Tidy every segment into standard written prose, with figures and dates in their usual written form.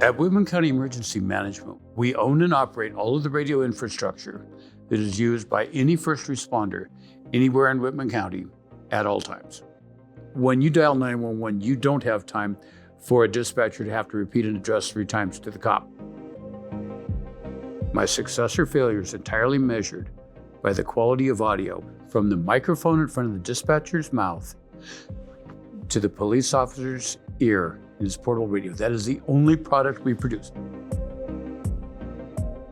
At Whitman County Emergency Management, we own and operate all of the radio infrastructure that is used by any first responder anywhere in Whitman County at all times. When you dial 911, you don't have time for a dispatcher to have to repeat an address 3 times to the cop. My success or failure is entirely measured by the quality of audio from the microphone in front of the dispatcher's mouth to the police officer's ear in his portable radio. That is the only product we produce.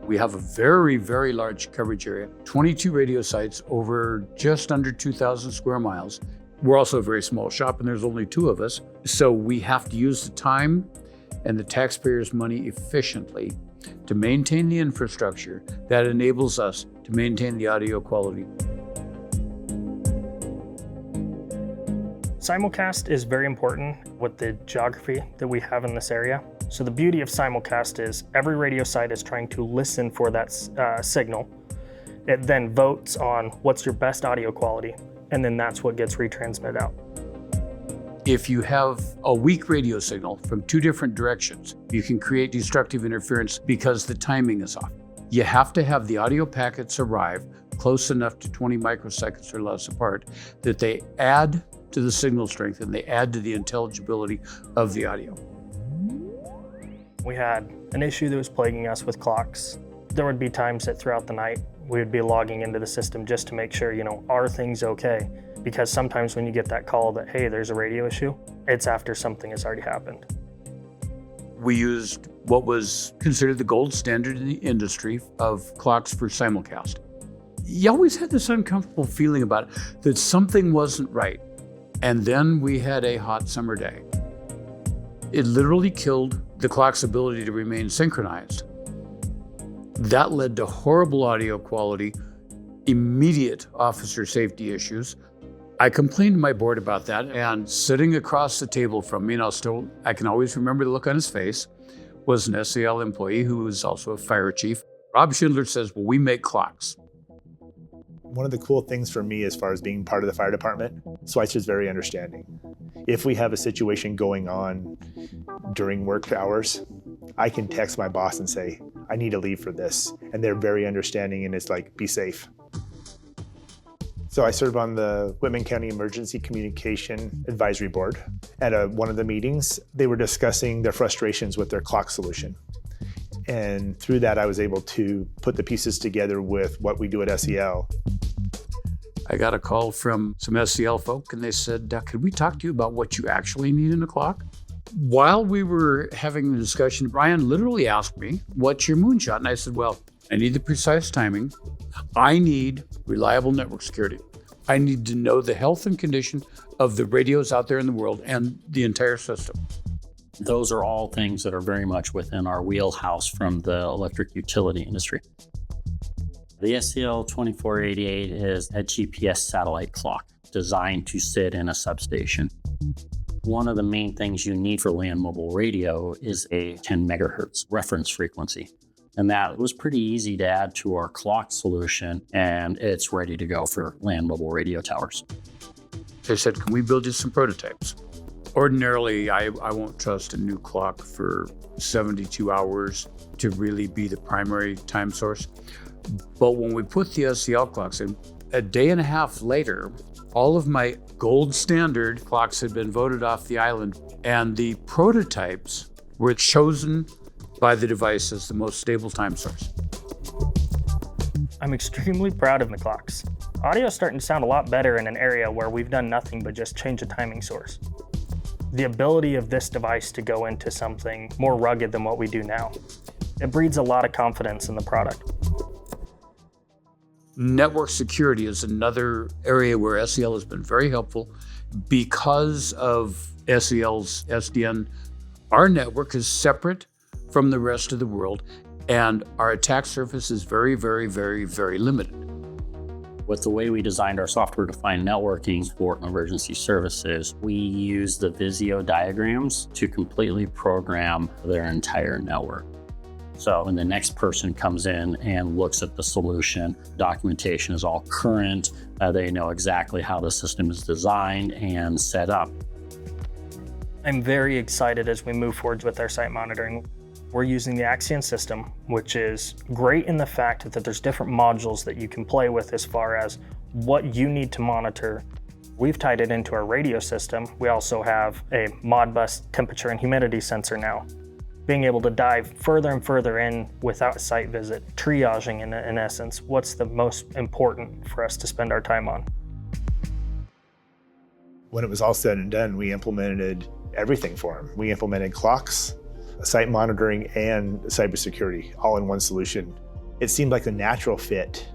We have a very, very large coverage area, 22 radio sites over just under 2,000 square miles. We're also a very small shop and there's only 2 of us. So we have to use the time and the taxpayers' money efficiently to maintain the infrastructure that enables us to maintain the audio quality. Simulcast is very important with the geography that we have in this area. So the beauty of simulcast is every radio site is trying to listen for that signal. It then votes on what's your best audio quality, and then that's what gets retransmitted out. If you have a weak radio signal from 2 different directions, you can create destructive interference because the timing is off. You have to have the audio packets arrive close enough to 20 microseconds or less apart that they add to the signal strength and they add to the intelligibility of the audio. We had an issue that was plaguing us with clocks. There would be times that throughout the night, we would be logging into the system just to make sure, are things okay? Because sometimes when you get that call that, hey, there's a radio issue, it's after something has already happened. We used what was considered the gold standard in the industry of clocks for simulcast. You always had this uncomfortable feeling about it, that something wasn't right. And then we had a hot summer day. It literally killed the clock's ability to remain synchronized. That led to horrible audio quality, immediate officer safety issues. I complained to my board about that, and sitting across the table from me, and I can always remember the look on his face, was an SEL employee who was also a fire chief. Rob Schindler says, well, we make clocks. One of the cool things for me as far as being part of the fire department, Schweitzer is very understanding. If we have a situation going on during work hours, I can text my boss and say, I need to leave for this. And they're very understanding and it's like, be safe. So I serve on the Whitman County Emergency Communication Advisory Board. At one of the meetings, they were discussing their frustrations with their clock solution. And through that, I was able to put the pieces together with what we do at SEL. I got a call from some SEL folk and they said, could we talk to you about what you actually need in a clock? While we were having the discussion, Brian literally asked me, what's your moonshot? And I said, well, I need the precise timing. I need reliable network security. I need to know the health and condition of the radios out there in the world and the entire system. Those are all things that are very much within our wheelhouse from the electric utility industry. The SEL 2488 is a GPS satellite clock designed to sit in a substation. One of the main things you need for land mobile radio is a 10 megahertz reference frequency. And that was pretty easy to add to our clock solution, and it's ready to go for land mobile radio towers. They said, can we build you some prototypes? Ordinarily, I won't trust a new clock for 72 hours to really be the primary time source. But when we put the SEL clocks in, a day and a half later, all of my gold standard clocks had been voted off the island, and the prototypes were chosen by the device as the most stable time source. I'm extremely proud of the clocks. Audio is starting to sound a lot better in an area where we've done nothing but just change a timing source. The ability of this device to go into something more rugged than what we do now, it breeds a lot of confidence in the product. Network security is another area where SEL has been very helpful. Because of SEL's SDN, our network is separate from the rest of the world, and our attack surface is very, very, very, very limited. With the way we designed our software-defined networking for emergency services, we use the Visio diagrams to completely program their entire network. So when the next person comes in and looks at the solution, documentation is all current. They know exactly how the system is designed and set up. I'm very excited as we move forward with our site monitoring. We're using the Axion system, which is great in the fact that there's different modules that you can play with as far as what you need to monitor. We've tied it into our radio system. We also have a Modbus temperature and humidity sensor now. Being able to dive further and further in without a site visit, triaging in essence, what's the most important for us to spend our time on. When it was all said and done, we implemented everything for them. We implemented clocks, site monitoring, and cybersecurity all in one solution. It seemed like a natural fit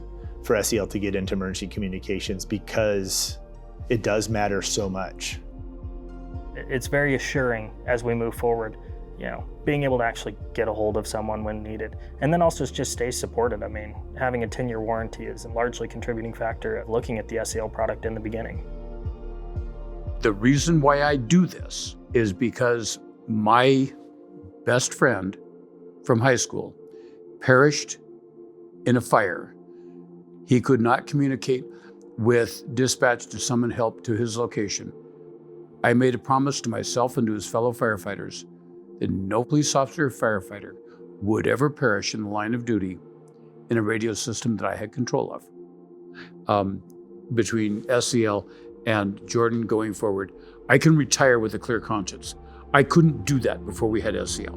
for SEL to get into emergency communications because it does matter so much. It's very assuring as we move forward, being able to actually get a hold of someone when needed. And then also just stay supported. I mean, having a 10-year warranty is a largely contributing factor of looking at the SEL product in the beginning. The reason why I do this is because my best friend from high school perished in a fire. He could not communicate with dispatch to summon help to his location. I made a promise to myself and to his fellow firefighters that no police officer or firefighter would ever perish in the line of duty in a radio system that I had control of. Between SEL and Jordan going forward, I can retire with a clear conscience. I couldn't do that before we had SEL.